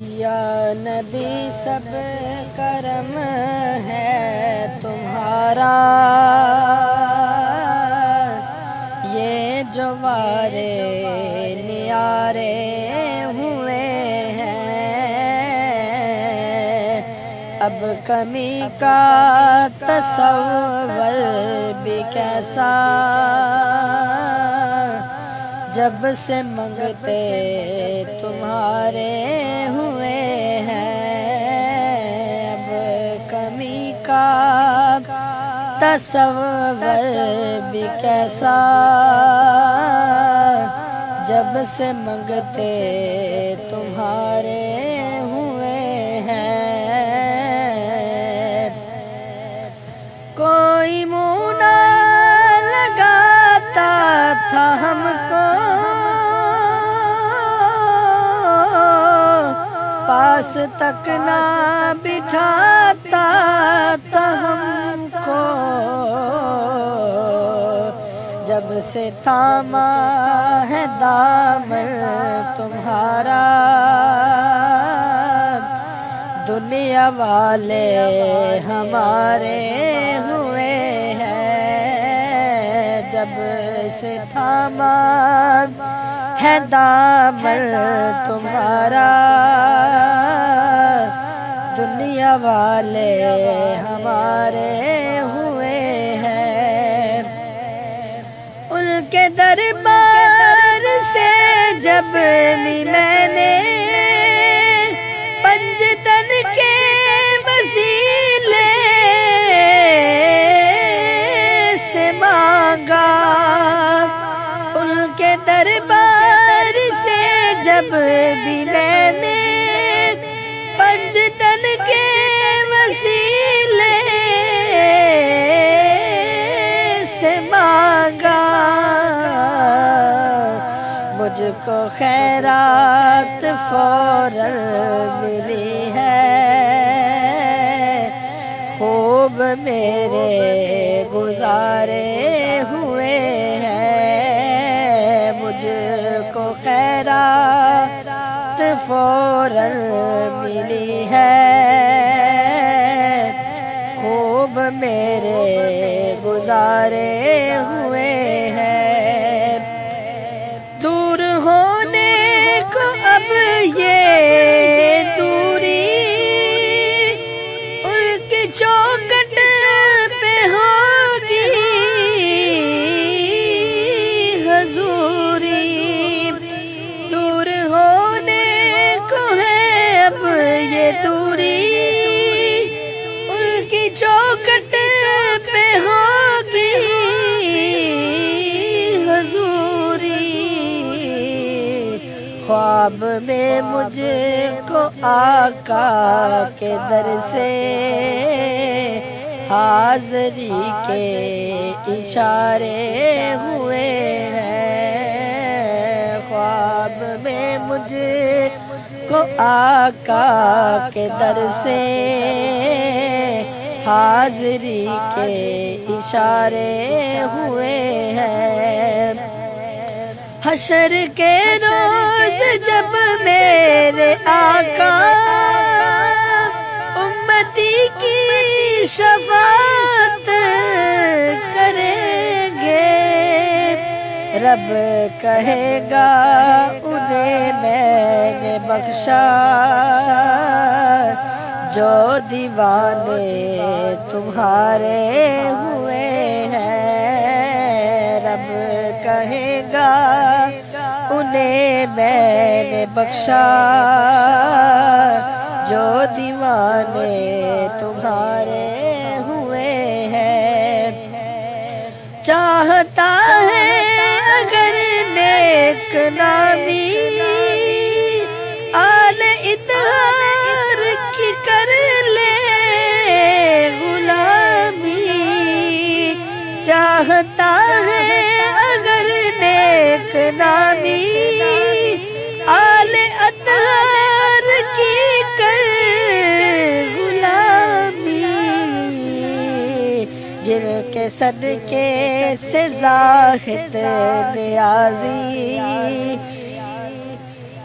یا نبی سب کرم ہے تمہارا، یہ جو وارے نیارے ہوئے ہیں، اب کمی کا تصور بھی کیسا، جب سے منگتے تمہارے ہوئے ہیں، اب کمی کا تصور بھی کیسا، جب سے منگتے تمہارے ہوئے ہیں۔ کوئی منہ نہ لگاتا تھا ہم کو، پاس تک نہ بٹھاتا تھا ہم کو، جب سے تھاما ہے دامن تمہارا، دنیا والے ہمارے ہوئے ہیں، جب سے تھاما ہے دامن تمہارا، دنیا والے ہمارے ہوئے ہیں۔ ان کے دربار سے جب بھی میں نے پنجتن کے وسیلے سے مانگا، ان کے دربار سے جب بھی میں نے پنجتن کے وسیلے سے مانگا، مجھ کو خیرات فوراً ملی ہے، خوب میرے گزارے ہوئے ہیں، مجھ کو خیرات فوراً ملی ہے، خوب میرے گزارے ہوئے ہیں۔ دور ہونے کو اب یہ دوری ان کی چوکھٹ پہ ہوگی حضوری، دور ہونے کو ہے اب یہ دوری ان کی چوکھٹ پہ ہوگی حضوری، خواب میں مجھ کو آقا کے در سے حاضری کے اشارے ہوئے ہیں، خواب میں مجھ کو آقا کے در سے حاضری کے اشارے ہوئے ہیں۔ حشر کے روز جب میرے آقا امتی کی شفاعت کریں گے، رب کہے گا انہیں میں نے بخشا، جو دیوانے تمہارے ہوئے ہیں، رب کہے گا انہیں میں نے بخشا، جو دیوانے تمہارے ہوئے ہیں۔ چاہتا ہے اگر نیک نامی آل اطہار کی کر لے غلامی، چاہتا ہے اگر نیک نامی آل اطہار کی کر غلامی، جن کے صدقے سے زاہد نیازی